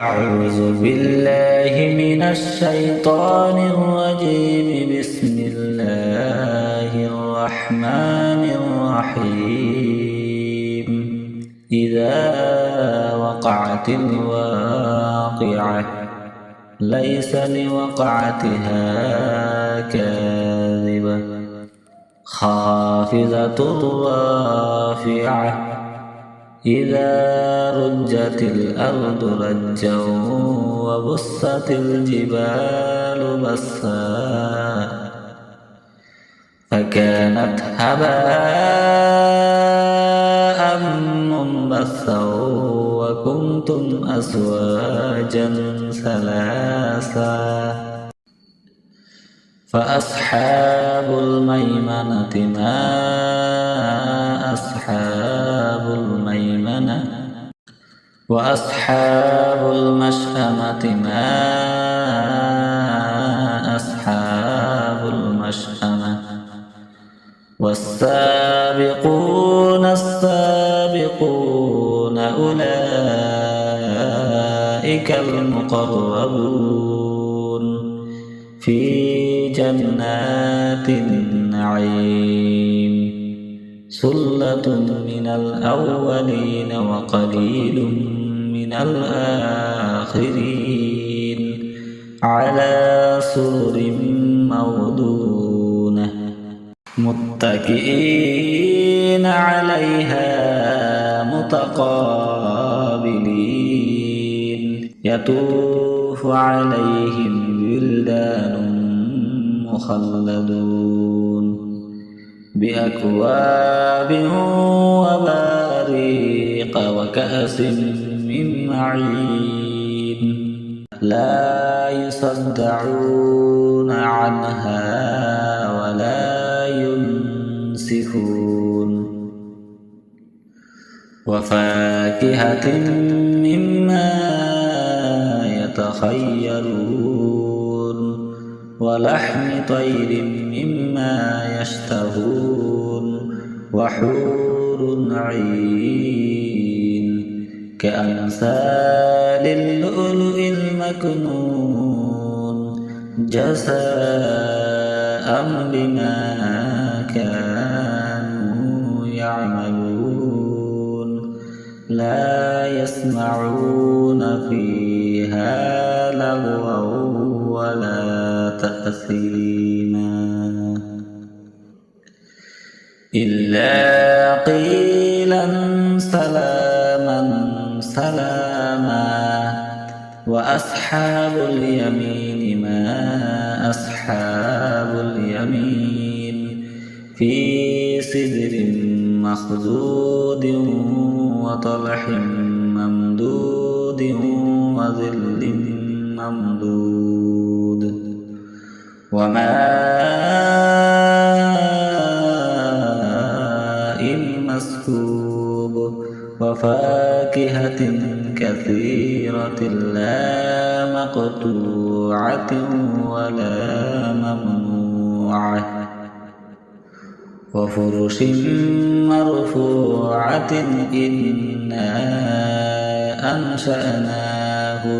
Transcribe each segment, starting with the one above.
أعوذ بالله من الشيطان الرجيم. بسم الله الرحمن الرحيم. إذا وقعت الواقعة ليس لوقعتها كاذبة خافضة رافعة إذا رجت الأرض رجا وبست الجبال بسا فكانت هباء منبثا وكنتم أزواجا ثلاثا فأصحاب الميمنة ما أصحاب الميمنة وأصحاب المشأمة ما أصحاب المشأمة والسابقون السابقون أولئك المقربون في جنات النعيم ثلة من الأولين وقليل من الآخرين على سرر موضونة متكئين عليها متقابلين يطوف عليهم ولدان مخلدون بأكواب وباريق وكأس من معين لا يصدعون عنها ولا ينزفون وفاكهة مما يتخيرون ولحم طير مما يشتهون وحور عين كأمثال اللؤلؤ المكنون جزاء بما كانوا يعملون لا يسمعون فيها لغوا ولا تأثيما إلا قيلا سلاما سلاما وأصحاب اليمين ما أصحاب اليمين في سدر مخضود وطلح ممدود وظل ممدود وماء مسكوب وفاكهة كثيرة لا مقطوعة ولا ممنوعة وفرش مرفوعة إنا أنشأناهن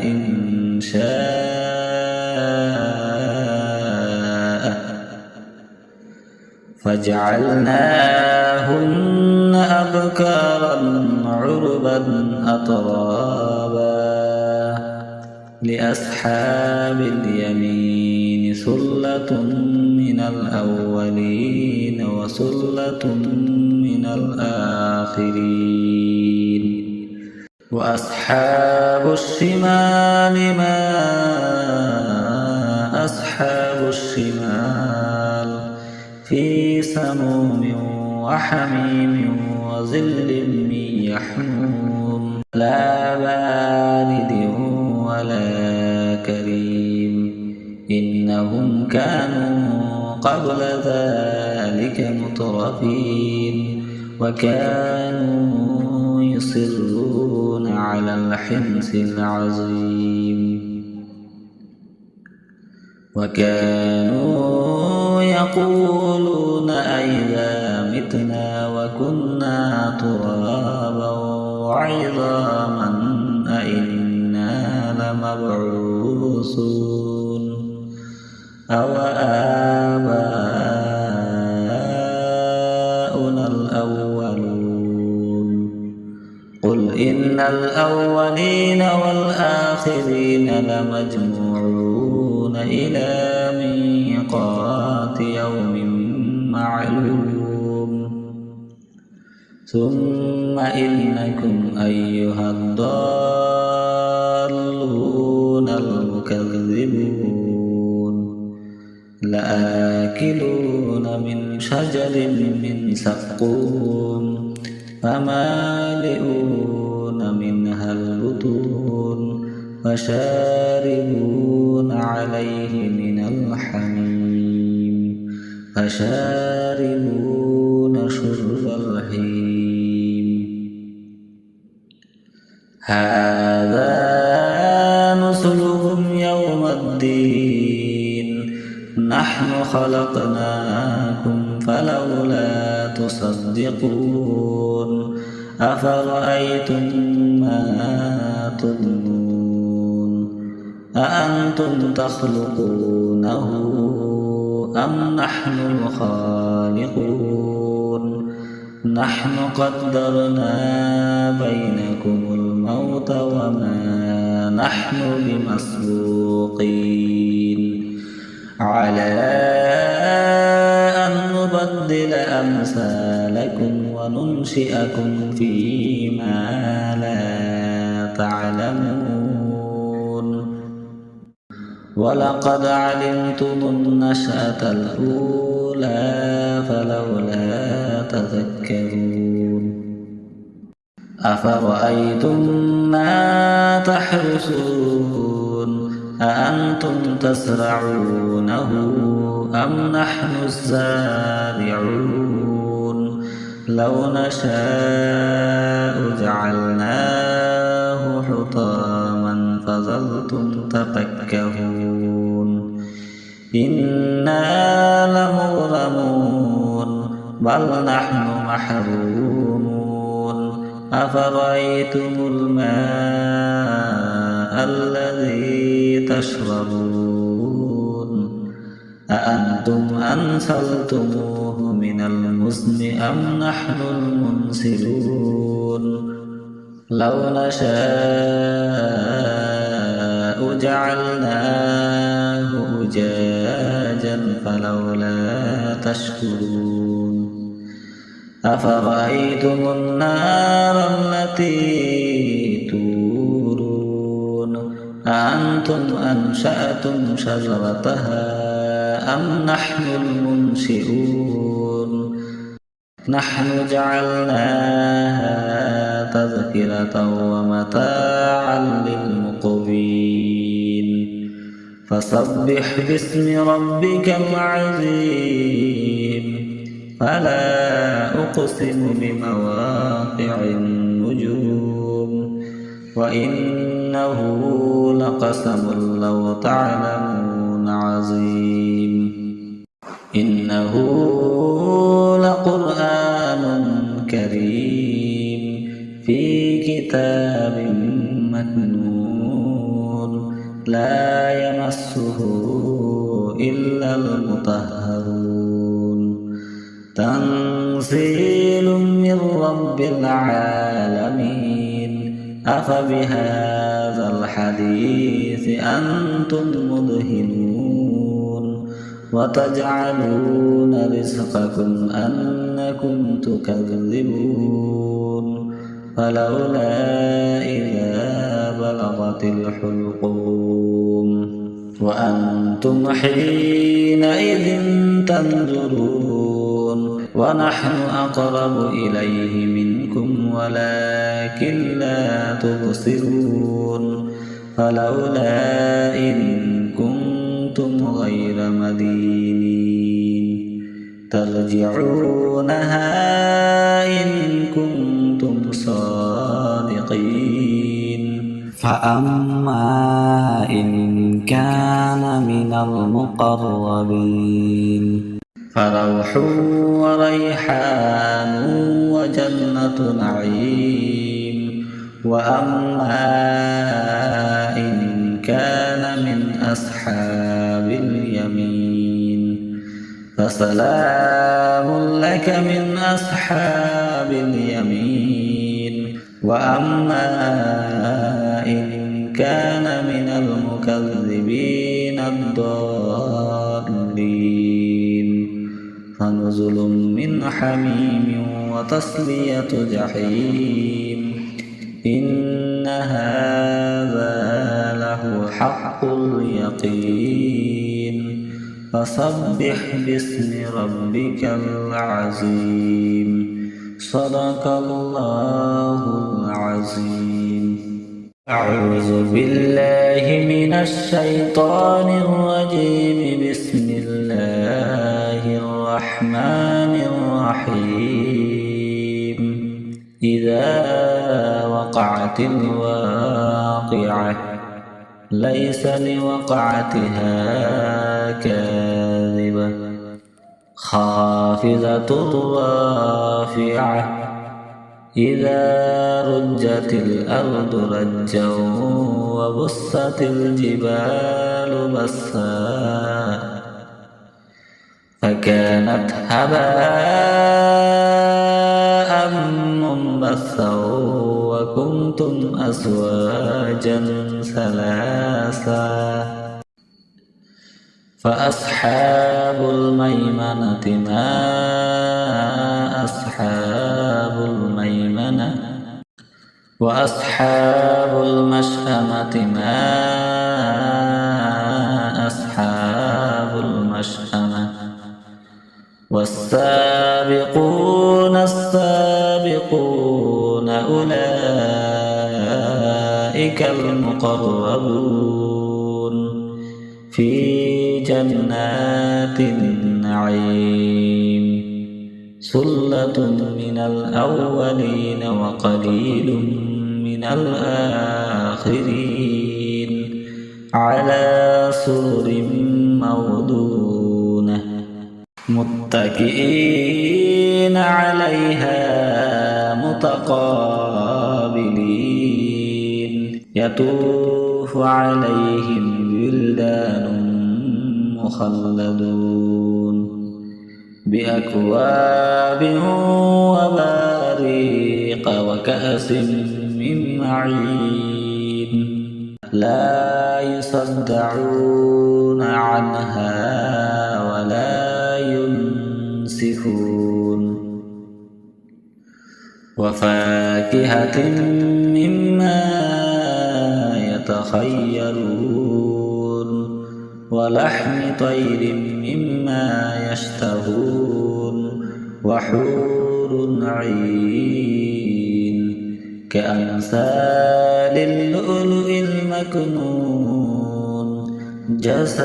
إنشاء فجعلناهن أبكارا عربا أترابا لأصحاب اليمين ثلة من الأولين وثلة من الآخرين وأصحاب الشمال ما أصحاب الشمال في سموم وحميم وظل من يحموم لا بارد ولا كريم إنهم كانوا قبل ذلك مترفين وكانوا يصرون على الحنث العظيم وكانوا يقولون أئذا متنا وكنا ترابا وعظاما أئنا لمبعوثون أوآباؤنا الأولون قل إن الأولين والآخرين لمجموعون إلى ميقات يوم معلوم ثم إنكم أيها الضالون المكذبون لآكلون من شجر من زقوم فمالئون منها البطون فشاربون عليه من الحميم فشاربون شرب الهيم هذا نزلهم يوم الدين نحن خلقناكم فلولا تصدقون أفرأيتم ما تمنون أأنتم تخلقونه أم نحن الخالقون نحن قدرنا بينكم الموت وما نحن بمسبوقين على أن نبدل أمثالكم وننشئكم فيما لا تعلمون ولقد علمتم النشأة الأولى فلولا تذكرون أفرأيتم ما تحرثون أأنتم تزرعونه أم نحن الزارعون لو نشاء جعلناه حطاما فظلتم تفكهون إنا لمغرمون بل نحن محرومون أفرأيتم الماء الذي تشربون أأنتم أنزلتموه من المزن أم نحن المنزلون لو نشاء جعلناه أجاجا فلولا تشكرون أفرأيتم النار التي تورون أأنتم أنشأتم شجرتها أم نحن المنشئون نحن جعلناها تذكرة ومتاعا للمقوين فسبح باسم ربك العظيم فلا أقسم بمواقع النجوم وإنه لقسم لو تعلمون عظيم إنه لقرآن كريم في كتاب مكنون لا يمسه إلا المطهرون تنزيل من رب العالمين أفبهذا الحديث أنتم مدهنون وتجعلون رزقكم أنكم تكذبون فلولا إذا بلغت الحلقوم وأنتم حينئذ تنظرون ونحن أقرب إليه منكم ولكن لا تبصرون فلولا إن كنتم غير مدينين ترجعونها إن كنتم صادقين فأما إن كان من المقربين فروح وريحان وجنة نعيم وأما إن أصحاب اليمين فسلام لك من أصحاب اليمين وأما إن كان من المكذبين الضالين فنزل من حميم وتصلية جحيم إن هذا له حق اليقين فسبح باسم ربك العظيم صدق الله العظيم. أعوذ بالله من الشيطان الرجيم. بسم الله الرحمن الرحيم. إذا وقعت الواقعة ليس لوقعتها كاذبة خافضة رافعة إذا رجت الأرض رجا وبست الجبال بسا فكانت هباء منبثا وكنتم أزواجا ثلاثا فأصحاب الميمنة ما أصحاب الميمنة وأصحاب المشأمة ما أصحاب المشأمة والسابقون السابقون أولئك المقربون في جنات النعيم ثلة من الأولين وقليل من الآخرين على سرر موضونة متكئين عليها متقابلين يطوف عليهم ولدان مخلدون بأكواب وباريق وكأس من معين لا يصدعون عنها ولا ينسفون وفاكهة مما يتخيرون ولحم طير مما يشتهون وحور عين كأمثال اللؤلؤ المكنون جزاء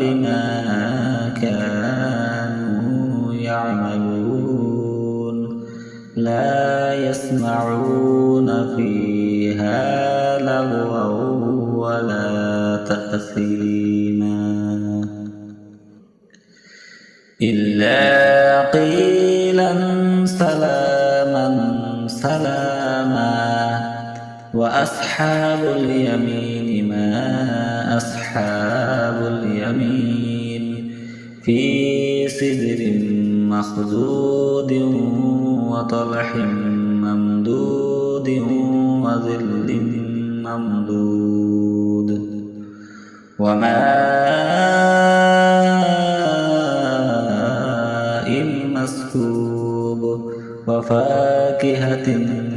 بما كانوا يعملون لا يسمعون فيها لغوا ولا تأثيما إلا قيلا سلاما سلاما وأصحاب اليمين ما أصحاب اليمين في سدر مخضود وطلح ممدود وظل ممدود وماء مسكوب وفاكهة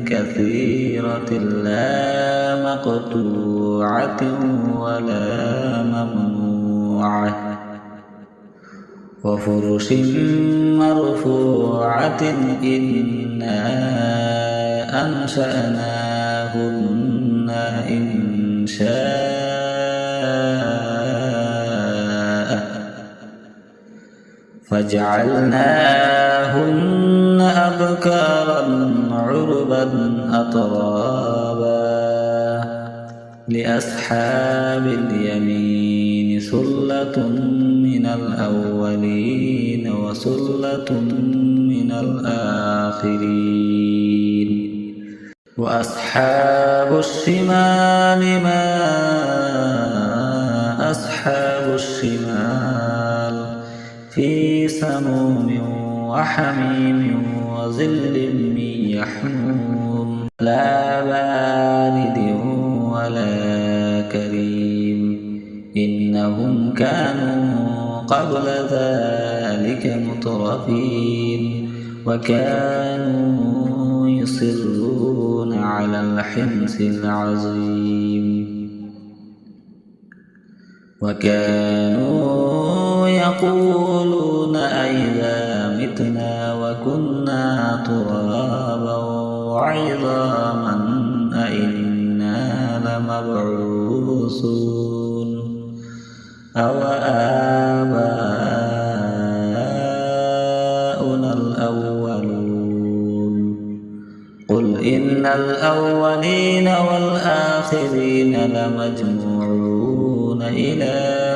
كثيرة لا مقطوعة ولا ممنوعة وفرش مرفوعة إنا أنشأناهن إنشاء فجعلناهن أبكارا عربا أترابا لأصحاب اليمين ثلة من الأولين وثلة من الآخرين وأصحاب الشمال ما أصحاب الشمال في سموم وحميم وظل من يحموم لا بارد ولا كريم إنهم كانوا قبل ذلك مترفين وكانوا يصرون على الحنث العظيم وكانوا يقولون أئذا متنا وكنا ترابا وعظاما أئنا لمبعوثون أو آباؤنا الأولون قل إن الأولين والآخرين لمجموعون إلى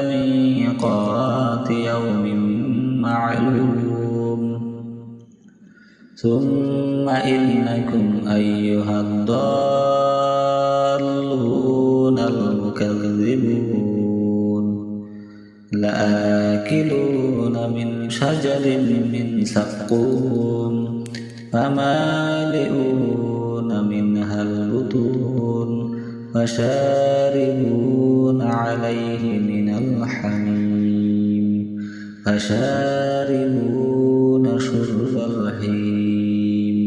ميقات يوم معلوم ثم إنكم أيها الضالون المكذبون لآكلون من شجر من زقوم فمالئون منها البطون فشاربون عليه من الحميم فشاربون شرب الهيم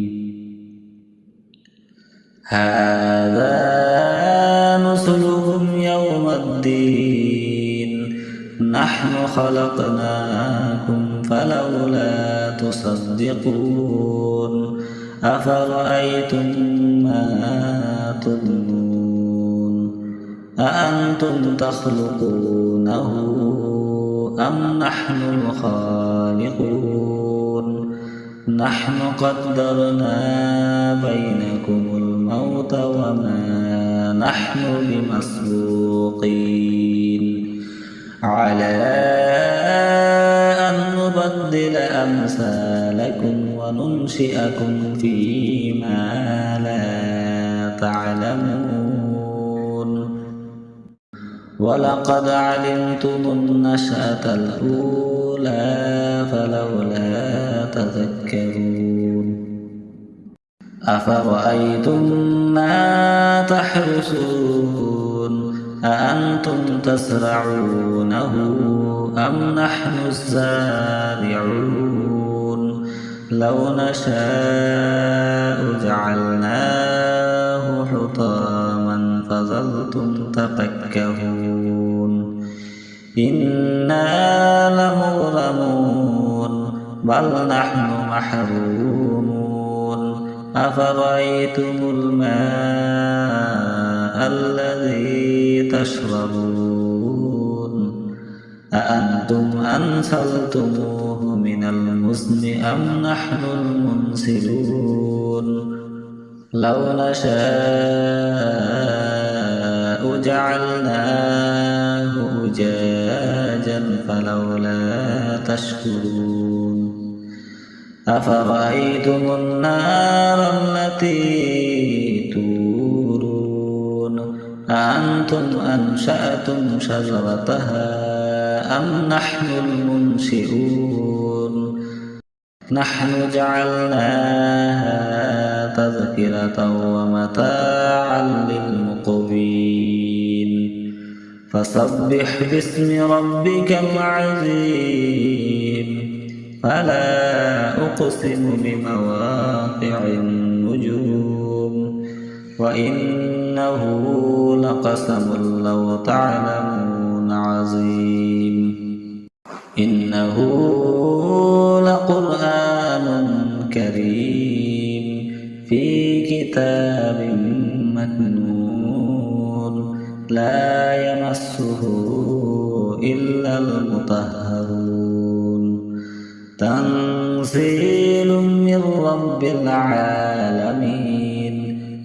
هذا نزلهم يوم الدين نحن خلقناكم فلولا تصدقون أفرأيتم ما تظنون أأنتم تخلقونه أم نحن الخالقون نحن قدرنا بينكم الموت وما نحن بمسبوقين على أن نبدل أمثالكم وننشئكم فيما لا تعلمون ولقد علمتم النشأة الأولى فلولا تذكرون أفرأيتم ما تحرثون أأنتم تزرعونه أم نحن الزارعون لو نشاء جعلناه حطاما فظلتم تفكهون إنا لمغرمون بل نحن محرومون أفرأيتم الماء الذي تشربون أأنتم أنزلتموه من المزن أم نحن المنزلون لو نشاء جعلناه أجاجا فلولا تشكرون أفرأيتم النار التي تورون أأنتم أنشأتم شجرتها أم نحن المنشئون نحن جعلناها تذكرة ومتاعا للمقوين فسبح باسم ربك العظيم فلا أقسم بمواقع النجوم وإنه لقسم لو تعلمون عظيم إنه لقرآن كريم في كتاب مكنون لا يمسه إلا المطهرون تنزيل من رب العالمين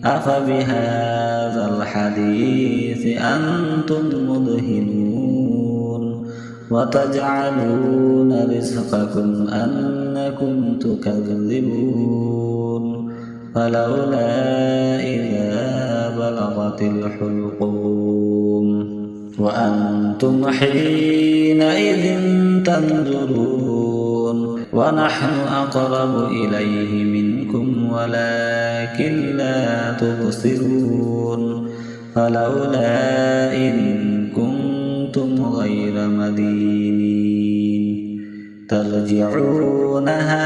أفبهذا الحديث أنتم مدهنون وتجعلون رزقكم أنكم تكذبون فلولا إذا بلغت الحلقوم وأنتم حينئذ تنظرون ونحن أقرب إليه منكم ولكن لا تبصرون فلولا إن كنتم غير مدينين ترجعونها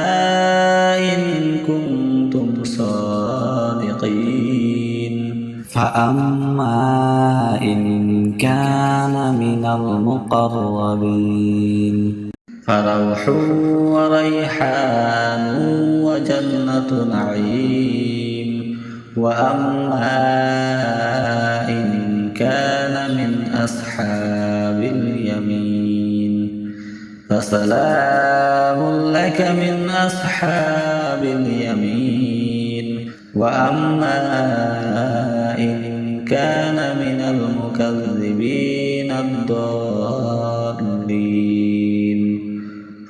إن كنتم صادقين فأما إن كان من المقربين فروح وريحان وجنة نعيم وأما إن كان من أصحاب اليمين فسلام لك من أصحاب اليمين وأما إن كان من المكذبين الضالين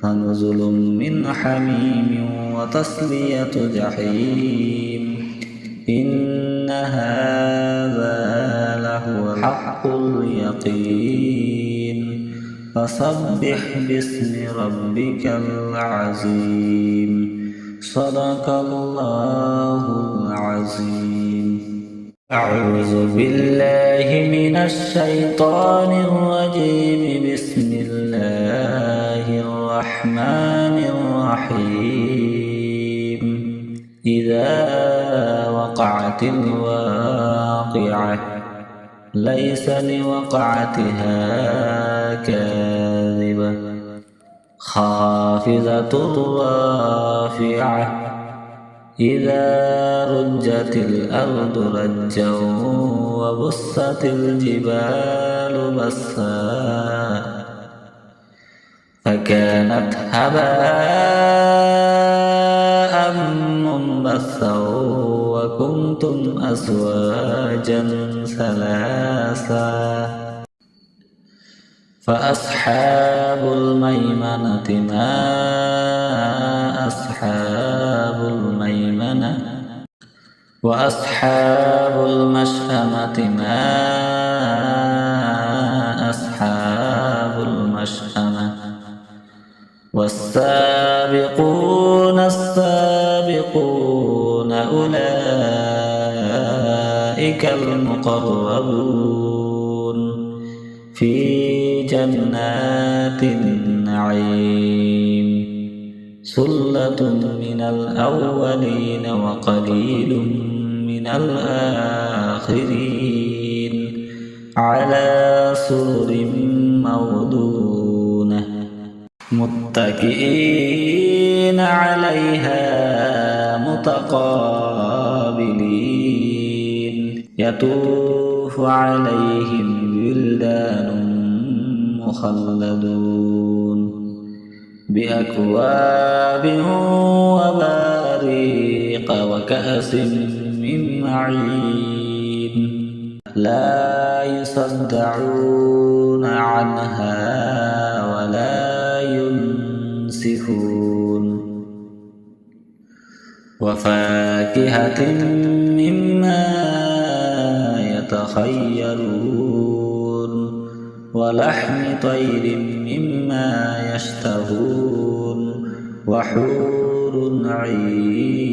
فنزل من حميم وتصلية جحيم إن هذا لهو حق اليقين فسبح باسم ربك العظيم صدق الله العظيم أعوذ بالله من الشيطان الرجيم بسم الله الرحمن الرحيم إذا وقعت الواقعة ليس لوقعتها كاذبة خافضة رافعة إذا رجت الأرض رجا وبست الجبال بسا فكانت هباء منبثا وكنتم أزواجا ثلاثا فأصحاب الميمنة ما أصحاب الميمنة وأصحاب المشأمة ما أصحاب المشأمة والسابقون السابقون أولئك المقربون في جنات النعيم ثلة من الأولين وقليل من الآخرين على سرر موضونة متكئين عليها متقابلين يطوف عليهم ولدان مخلدون بأكواب وباريق وكأس من معين لا يصدعون عنها ولا ينسفون وفاكهة مما يتخيرون ولحم طير مما يشتهون وحور عين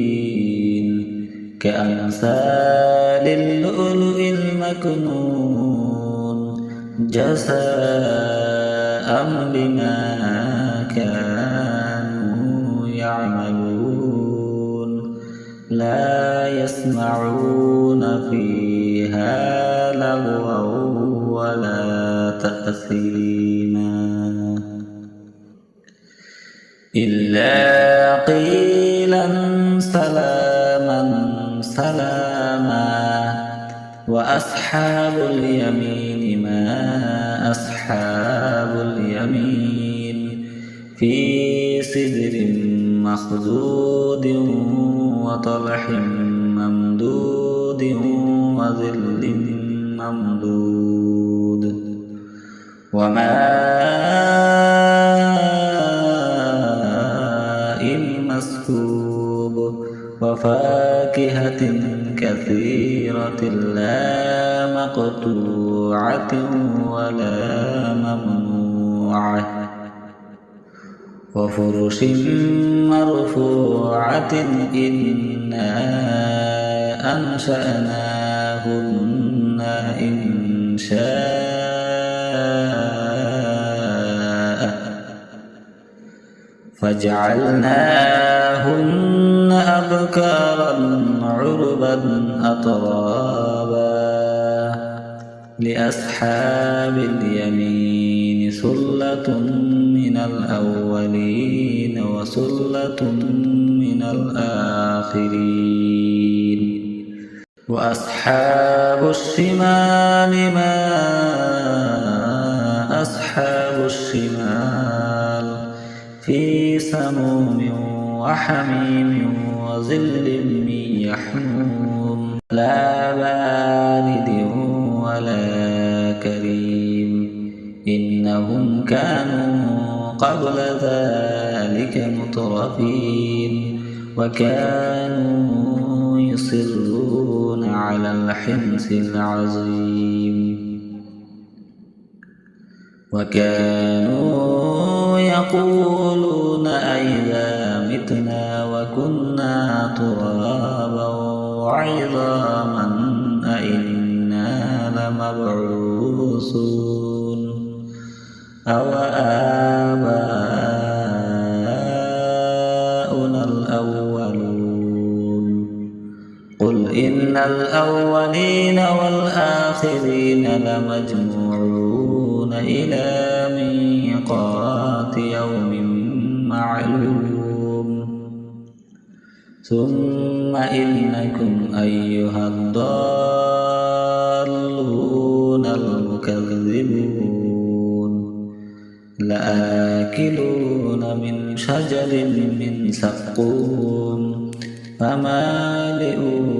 كأمثال اللؤلؤ المكنون جزاء بما كانوا يعملون لا يسمعون فيها لغوا ولا تأثيما إلا قيلا سلاما سلاما وأصحاب اليمين ما أصحاب اليمين في سدر مخضود وطلح ممدود وظل ممدود وماء مسكوب وفاكهة كثيرة لا مقطوعة ولا ممنوعة وفرش مرفوعة إنا أنشأناهن إنشاء فجعلناهن أبكارا عربا أترابا لأصحاب اليمين ثلة من الأولين وثلة من الآخرين وأصحاب الشمال ما أصحاب الشمال في سموم وحميم وظل من يحموم لا بارد ولا كريم إنهم كانوا قبل ذلك مترفين وكانوا يصرون على الحنث العظيم وكانوا يقولون أئذا متنا وكنا ترابا وعظاما أئنا لمبعوثون أو آباؤنا الأولون قل إن الأولين والآخرين لمجموعون إلى ميقات يوم معلوم ثم إنكم أيها الضالون المكذبون لآكلون من شجر من زقوم فمالئون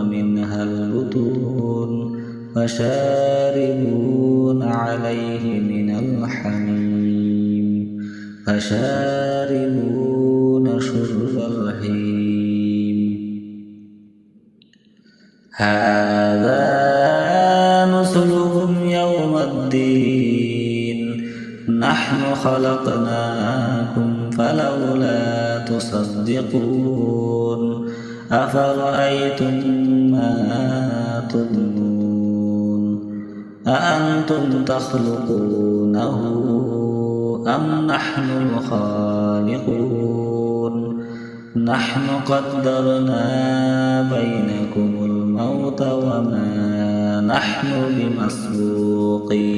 منها البطون فشاربون عليه من الحميم فشاربون شرب الهيم هذا نزلهم يوم الدين نحن خلقناكم فلولا تصدقون أفرأيتم ما تمنون أأنتم تخلقونه أم نحن الخالقون نحن قدرنا بينكم الموت وما نحن بمسبوقين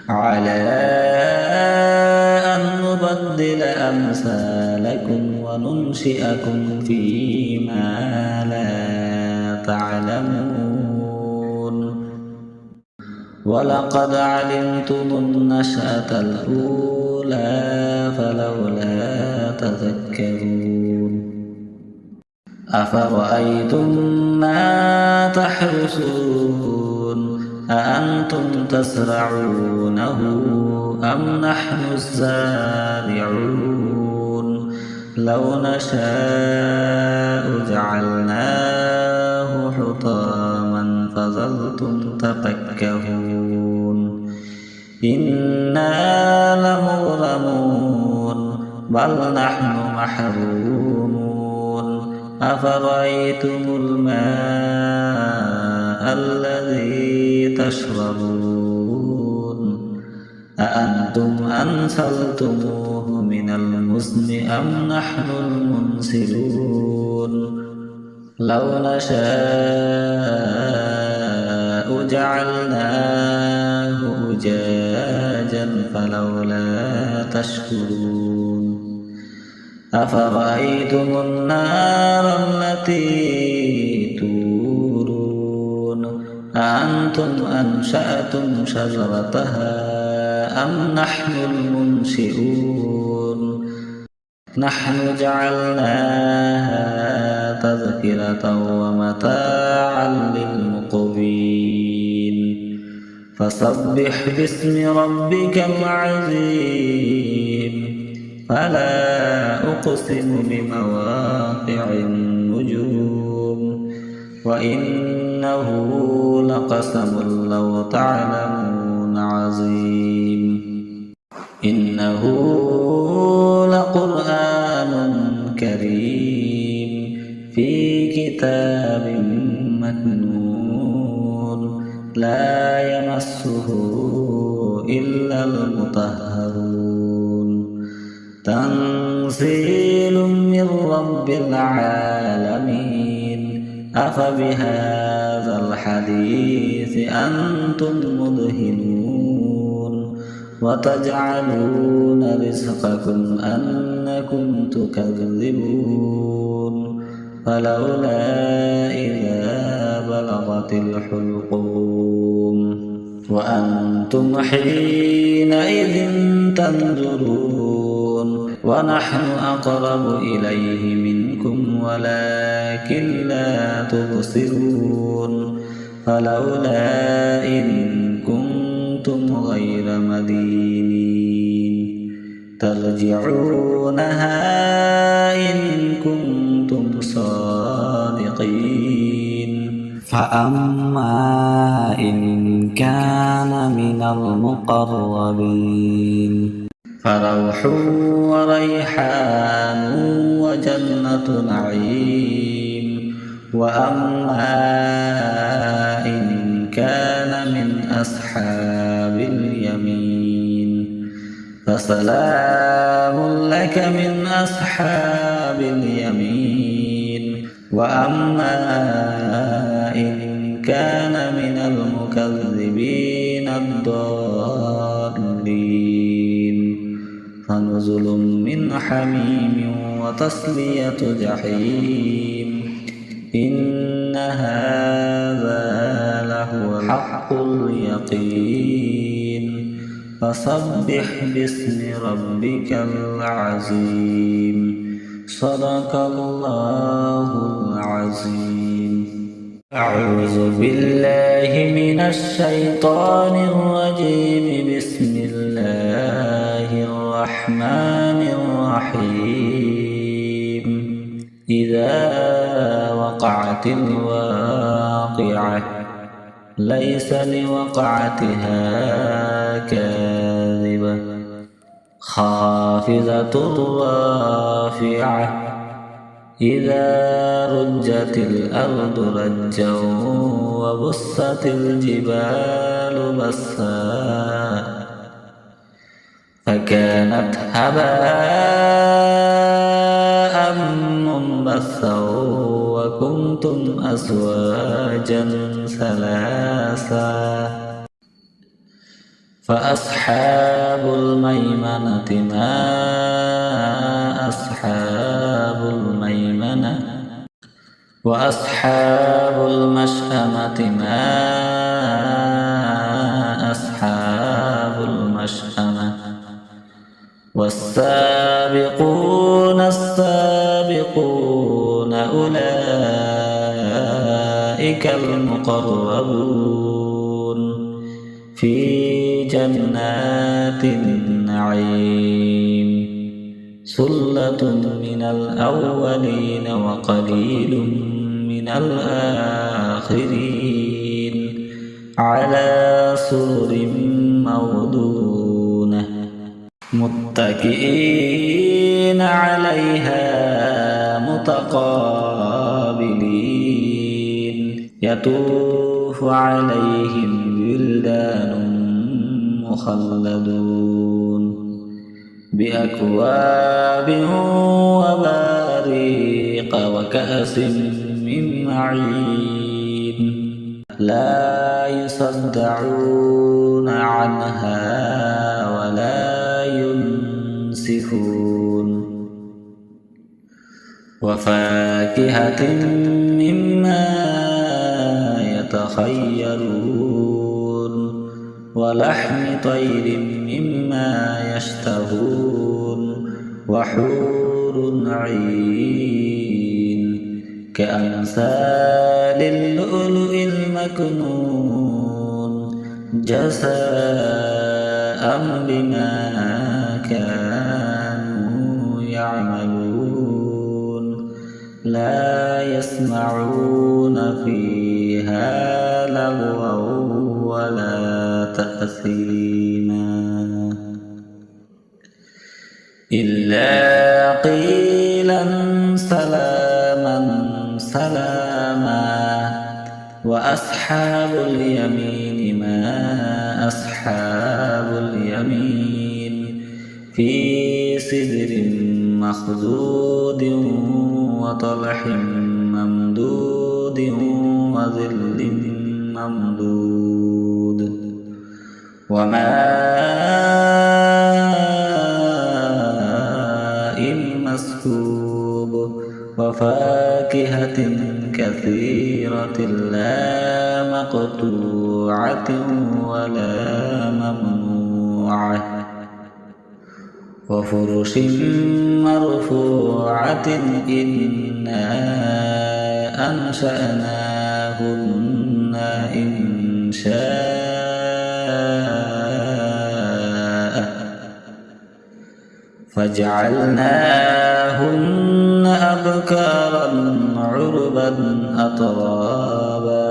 على أن نبدل أمثالكم وننشئكم فيما لا تعلمون ولقد علمتم النشأة الأولى فلولا تذكرون أفرأيتم ما تحرثون أأنتم تزرعونه أم نحن الزارعون لو نشاء جعلناه حطاما فظلتم تفكهون إنا لمغرمون بل نحن محرومون أفرأيتم الماء الذي تشربون أأنتم أنزلتموه من المزن أم نحن المنزلون لو نشاء جعلناه أجاجا فلولا تشكرون أفرأيتم النار التي تورون أأنتم أنشأتم شجرتها أم نحن المنشئون نحن جعلناها تذكرة ومتاعا للمقوين فسبح باسم ربك العظيم فلا أقسم بمواقع النجوم وإنه قسم لو تعلمون عظيم إنه لقرآن كريم في كتاب مكنون لا يمسه إلا المطهرون تنزيل من رب العالمين أفبهذا الحديث أنتم مدهنون وتجعلون رزقكم أنكم تكذبون فلولا إذا بلغت الحلقوم وأنتم حينئذ تنظرون ونحن أقرب إليه منكم ولكن لا تبصرون فلولا إن كنتم غير مدينين ترجعونها إن كنتم صادقين فأما إن كان من المقربين فروح وريحان وجنة نعيم وأما إن كان من أصحاب اليمين فسلام لك من أصحاب اليمين وأما إن كان من المكذبين الضالين فنزل من حميم وتصلية جحيم إن هذا لهو حق اليقين فسبح باسم ربك العظيم صدق الله العظيم أعوذ بالله من الشيطان الرجيم بسم الله الرحمن الرحيم إذا وقعت الواقعة ليس لوقعتها كاذبة خافضة رافعة إذا رجت الأرض رجا وبست الجبال بسا فكانت هباء منبثا وكنتم أزواجا ثلاثا فأصحاب الميمنة ما أصحاب الميمنة وأصحاب المشأمة ما أصحاب المشأمة والسابقون السابقون أولئك المقربون في جنات النعيم ثلة من الأولين وقليل من الآخرين على سرر موضونة متكئين عليها متقابلين يطوف عليهم ولدان مخلدون بأكواب وباريق وكأس من معين لا يصدعون عنها ولا ينسفون وفاكهة مما يتخيرون ولحم طير مما يشتهون وحور عين كأمثال اللؤلؤ المكنون جزاء بما كانوا يعملون لا يسمعون فيها لغوا ولا تأثيما إلا قيلا سلاما سلاما وأصحاب اليمين ما أصحاب اليمين في سدر مخضود وطلح ممدود وظل ممدود وماء مسكوب وفاكهة كثيرة لا مقطوعة ولا ممنوعة وفرش مرفوعة إنا أنشأناهن إنشاء فجعلناهن أبكارا عربا أترابا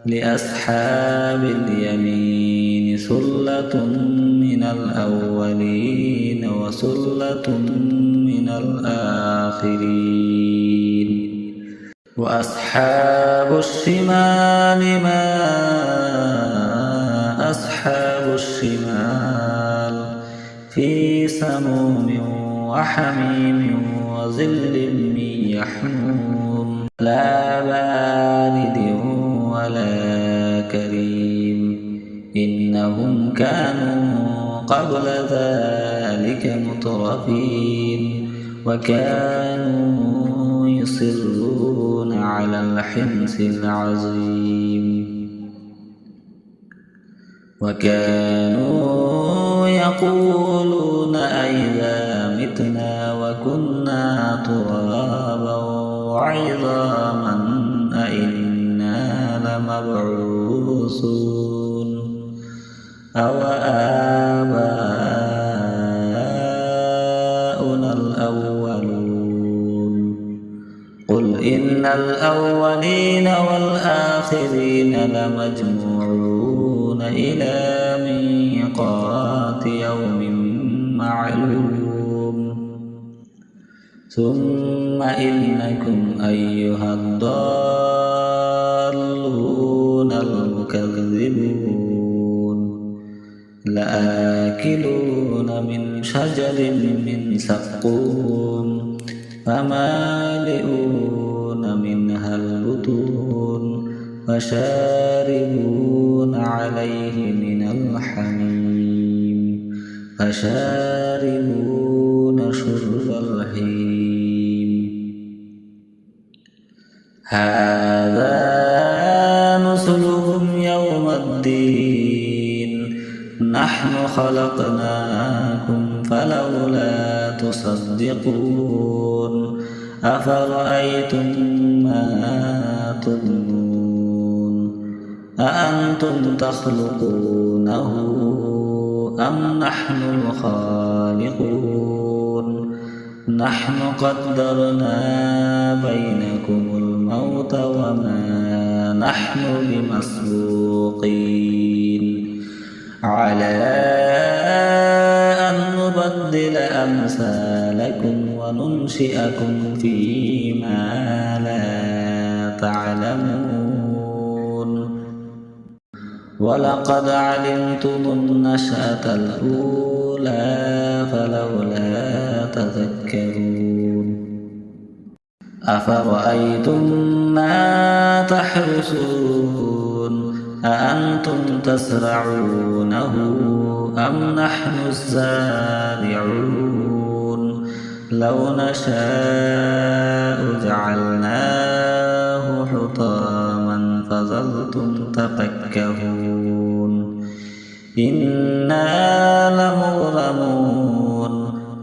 لأصحاب اليمين ثلة من الأولين وثلة من الآخرين وأصحاب الشمال ما أصحاب الشمال في سموم وحميم وظل من يحموم لا بارد ولا كريم إنهم كانوا قبل ذلك مترفين وكانوا يصرون على الحنث العظيم وكانوا يقولون أئذا متنا وكنا ترابا وعظاما أئنا لمبعوثون أو آباؤنا الأولون قل إن الأولين والآخرين لمجموعون إلى ميقات يوم معلوم ثم إنكم أيها الضالون المكذبون لآكلون من شجر من زقوم فمالئون منها البطون فشاربون عليه من الحميم فشاربون شرب الهيم هذا نزلهم يوم الدين نحن خلقناكم فلولا تصدقون أفرأيتم ما تمنون أأنتم تخلقونه أم نحن الخالقون نحن قدرنا بينكم الموت وما نحن بمسبوقين على أن نبدل أمثالكم وننشئكم فيما لا تعلمون ولقد علمتم النشأة الأولى فلولا تذكرون أفرأيتم ما تحرثون أأنتم تزرعونه أم نحن الزارعون لو نشاء جعلناه حطاما فظلتم تفكهون إنا لمغرمون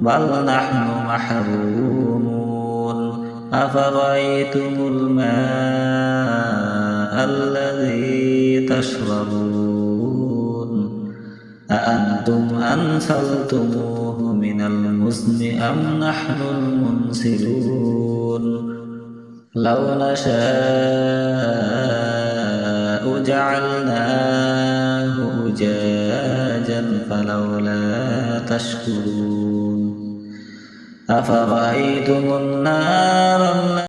بل نحن محرومون أفرأيتم الماء الذي تشربون أأنتم أنزلتموه من المزن أم نحن المنزلون لو نشاء جعلناه أجاجا فلولا تشكرون أفرأيتم النار